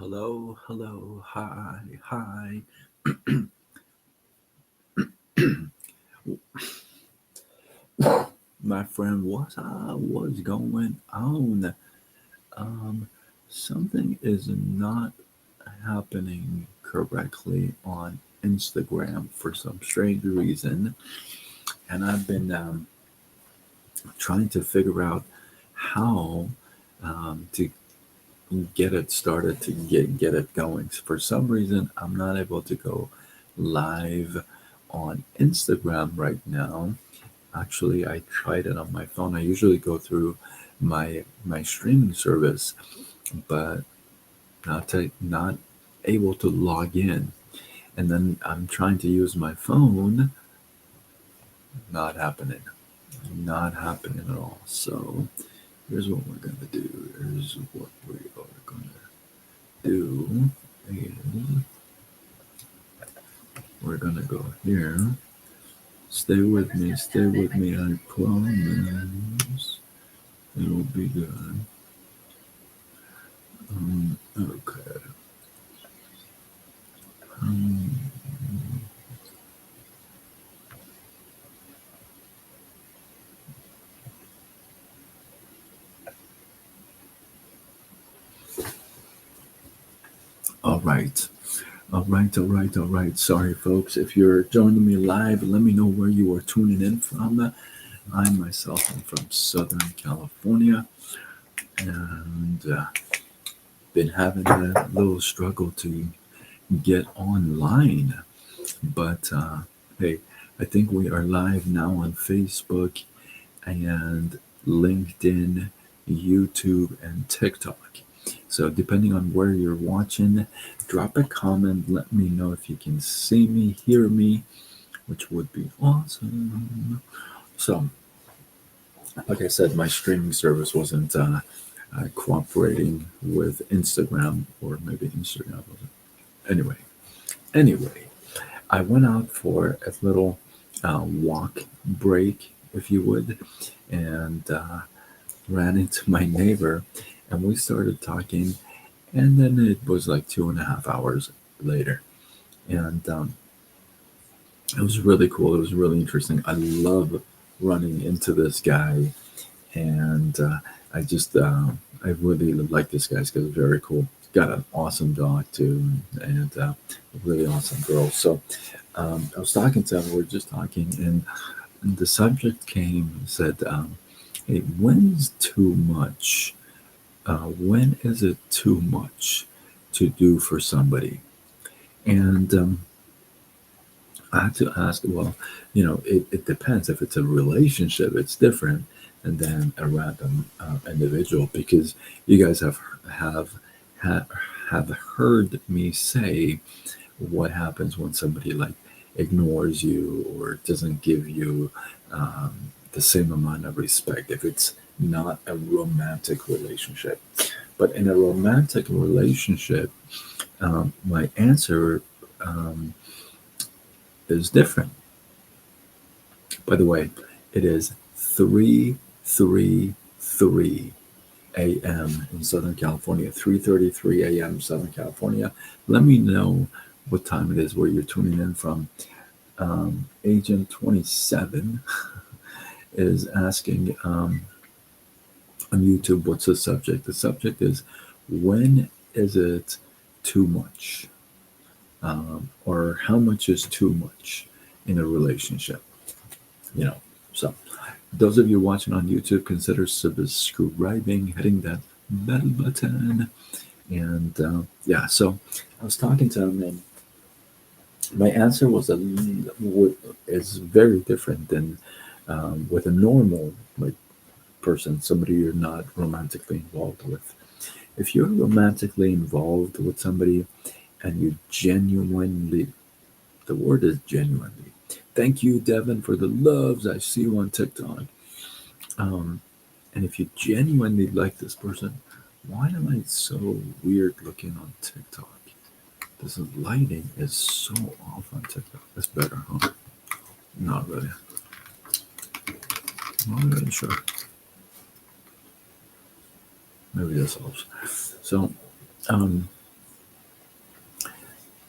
Hello, hello, hi, hi. My friend, what's going on? Um, Something is not happening correctly on Instagram for some strange reason, and I've been trying to figure out how to get it started, to get it going. For some reason, I'm not able to go live on Instagram right now. Actually, I tried it on my phone. I usually go through my streaming service, but not able to log in. And then I'm trying to use my phone. Not happening. Not happening at all. So here's what we're gonna do. Here's what we are gonna do. Is we're gonna go here. Stay with me. Stay with me. I promise it'll be good. Okay. Um, all right. All right. All right. All right. Sorry, folks. If you're joining me live, let me know where you are tuning in from. I myself am from Southern California and been having a little struggle to get online. But hey, I think we are live now on Facebook and LinkedIn, YouTube, and TikTok. So, depending on where you're watching, drop a comment. Let me know if you can see me, hear me, which would be awesome. So, like I said, my streaming service wasn't cooperating with Instagram, or maybe Instagram wasn't. Anyway, I went out for a little walk break, if you would, and ran into my neighbor, and we started talking. And then it was like 2.5 hours later, and it was really cool. It was really interesting. I love running into this guy, and I really like this guy. This guy's very cool. He's got an awesome dog too, and a really awesome girl. So I was talking to him. We were just talking, and the subject came and said, "Hey, when's too much? When is it too much to do for somebody?" And I had to ask, well, it depends. If it's a relationship, it's different than a random individual, because you guys have ha, have heard me say what happens when somebody like ignores you or doesn't give you um, the same amount of respect if it's not a romantic relationship. But in a romantic relationship, my answer um, is different. By the way, it is 3:33 a.m. in Southern California. 3:33 a.m. Southern California. Let me know what time it is where you're tuning in from. Agent 27 is asking on YouTube, what's the subject? The subject is, when is it too much? Or how much is too much in a relationship? You know, so those of you watching on YouTube, consider subscribing, hitting that bell button. And yeah, so I was talking to him, and my answer is very different than with a normal like person, somebody you're not romantically involved with. If you're romantically involved with somebody and you genuinely, the word is genuinely. Thank you, Devin, for the loves. I see you on TikTok. Um, and if you genuinely like this person, why am I so weird looking on TikTok? This lighting is so off on TikTok. That's better, huh? Not really. Not really sure. Maybe this helps. So, um,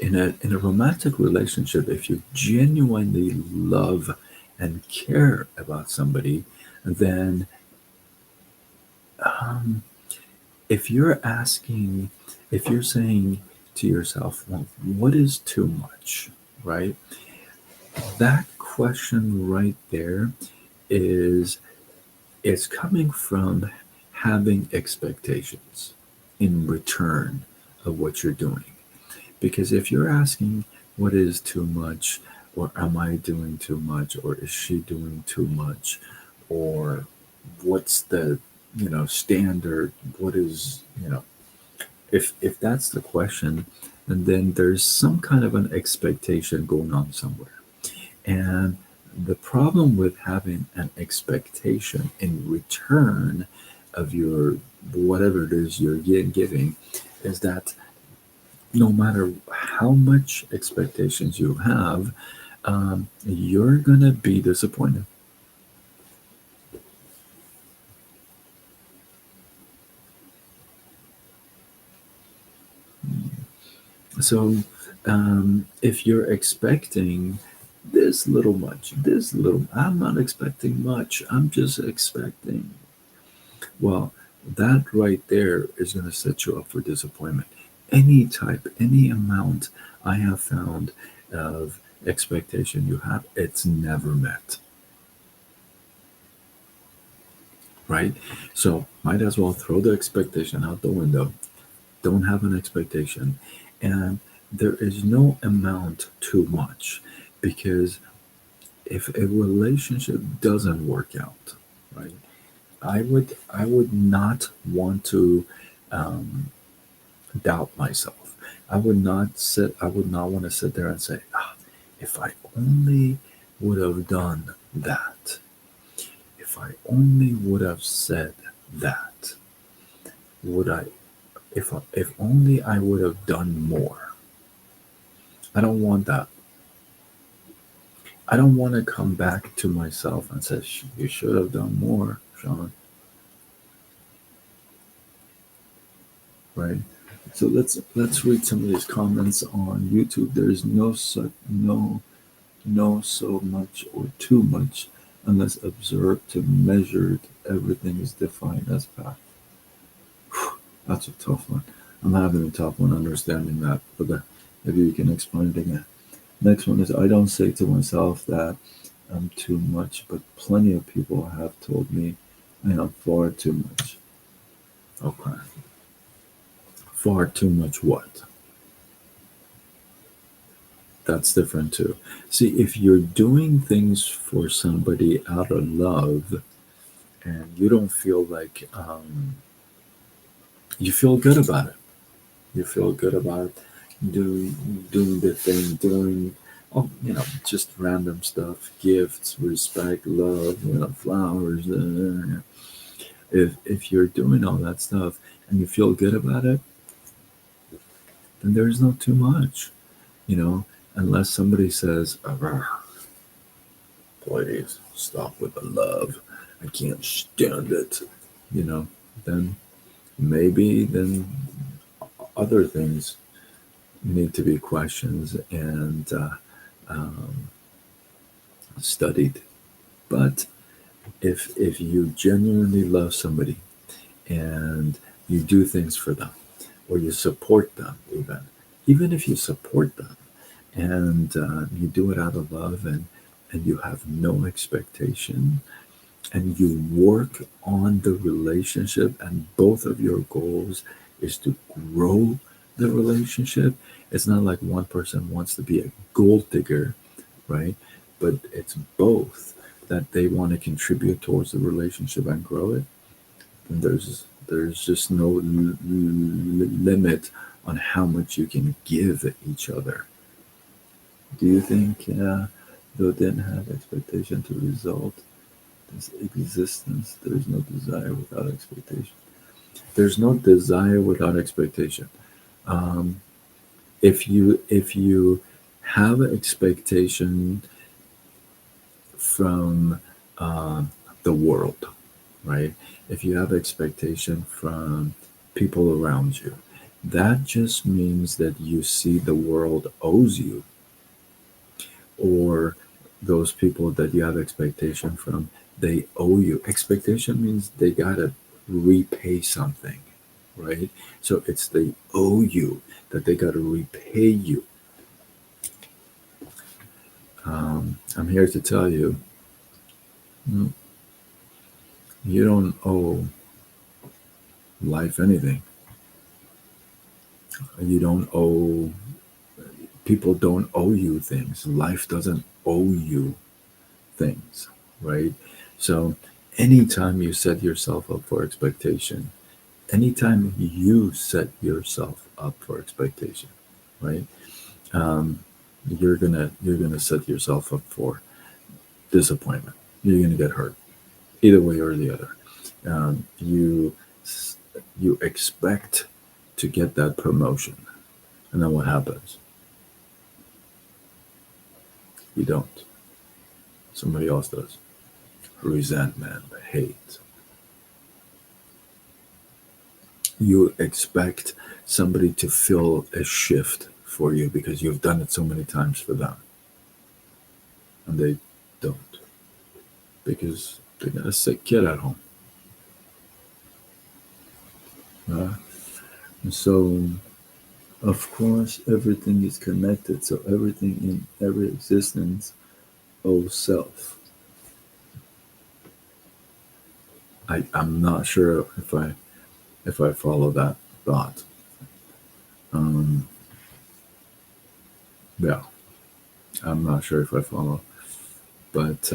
In a romantic relationship, if you genuinely love and care about somebody, then um, if you're asking, if you're saying to yourself, well, what is too much, right? That question right there is it's coming from having expectations in return of what you're doing. Because if you're asking what is too much, or am I doing too much, or is she doing too much, or what's the standard, what is if that's the question, and then there's some kind of an expectation going on somewhere. And the problem with having an expectation in return of your whatever it is you're giving is that no matter how much expectations you have, you're gonna be disappointed. So if you're expecting this little, I'm not expecting much. I'm just expecting. Well, that right there is going to set you up for disappointment. Any type, any amount I have found of expectation you have, it's never met, right? So might as well throw the expectation out the window. Don't have an expectation. And there is no amount too much because if a relationship doesn't work out, right? I would not want to um, doubt myself. I would not want to sit there and say, if I only would have done that, if I only would have said that, would I, if only I would have done more. I don't want that. I don't want to come back to myself and say, you should have done more, Sean, right? So let's read some of these comments on YouTube. There's no so much or too much unless observed to measured. Everything is defined as path. That's a tough one. I'm having a tough one understanding that, but maybe you can explain it again. Next one is I don't say to myself that I'm too much, but plenty of people have told me I am far too much. Okay. Far too much what? That's different too. See, if you're doing things for somebody out of love and you don't feel like you feel good about it, you feel good about doing the thing, doing just random stuff, gifts, respect, love, flowers. If you're doing all that stuff and you feel good about it, then there's not too much, you know, unless somebody says, "Ah, please stop with the love. I can't stand it," you know, then maybe then other things need to be questioned and um, studied. But if you genuinely love somebody and you do things for them or you support them, even if you support them and you do it out of love and you have no expectation and you work on the relationship and both of your goals is to grow the relationship. It's not like one person wants to be a gold digger, right? But it's both that they want to contribute towards the relationship and grow it. And there's just no limit on how much you can give each other. Do you think though didn't have expectation to result this existence? There's no desire without expectation. There's no desire without expectation. Um, if you have an expectation from the world, right? If you have expectation from people around you, That just means that you see the world owes you, or those people that you have expectation from, they owe you. Expectation means they gotta repay something, right? So it's they owe you, that they gotta repay you. I'm here to tell you, mm, you don't owe life anything. You don't owe, people don't owe you things. Life doesn't owe you things, right? So anytime you set yourself up for expectation, anytime you set yourself up for expectation, right? Um, you're gonna set yourself up for disappointment. You're gonna get hurt either way or the other. Um, you you expect to get that promotion, and then what happens? You don't. Somebody else does. Resentment, hate. You expect somebody to fill a shift for you because you've done it so many times for them, and they don't, because they got a sick kid at home. Uh, and so, of course, everything is connected. So everything in every existence owes self. I'm not sure if I follow that thought. Um, yeah, I'm not sure if I follow, but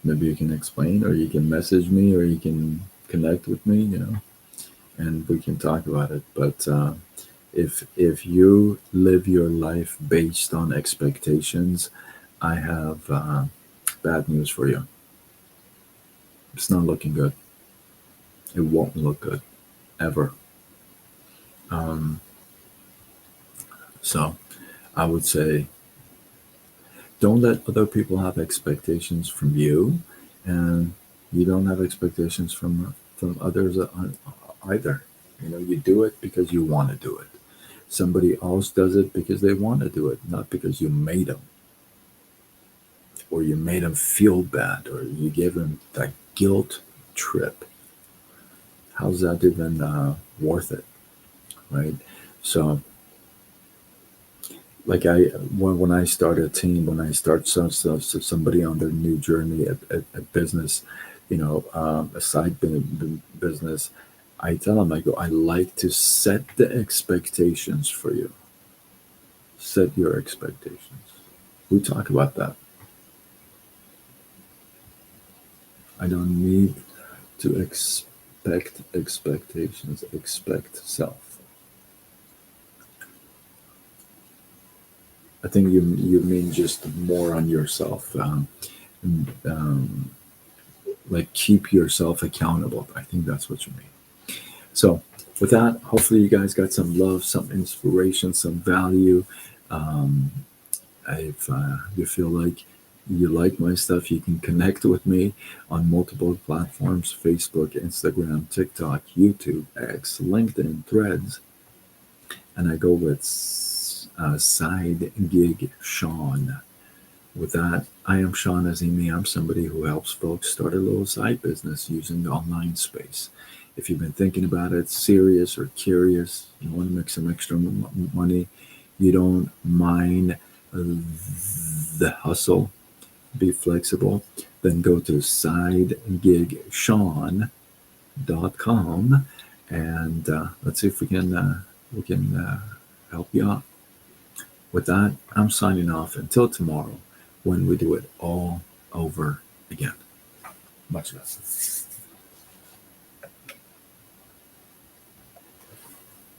maybe you can explain, or you can message me, or you can connect with me, and we can talk about it. But if you live your life based on expectations, I have bad news for you. It's not looking good. It won't look good ever. Um, so I would say, don't let other people have expectations from you, and you don't have expectations from others either. You do it because you want to do it. Somebody else does it because they want to do it, not because you made them, or you made them feel bad, or you gave them that guilt trip. How's that even worth it, right? So, like when I start a team, when I start somebody on their new journey at business, a side business, I tell them, I go, I like to set the expectations for you. Set your expectations. We talk about that. I don't need to expect expectations. Expect self. I think you mean just more on yourself. And, like, keep yourself accountable. I think that's what you mean. So, with that, hopefully you guys got some love, some inspiration, some value. Um, if you feel like you like my stuff, you can connect with me on multiple platforms: Facebook, Instagram, TikTok, YouTube, X, LinkedIn, Threads. And I go with Side Gig Sean. With that, I am Sean Azimi. I'm somebody who helps folks start a little side business using the online space. If you've been thinking about it, serious or curious, you want to make some extra money, you don't mind the hustle, be flexible, then go to sidegigsean.com, and let's see if we can help you out. With that, I'm signing off until tomorrow, when we do it all over again. Much love.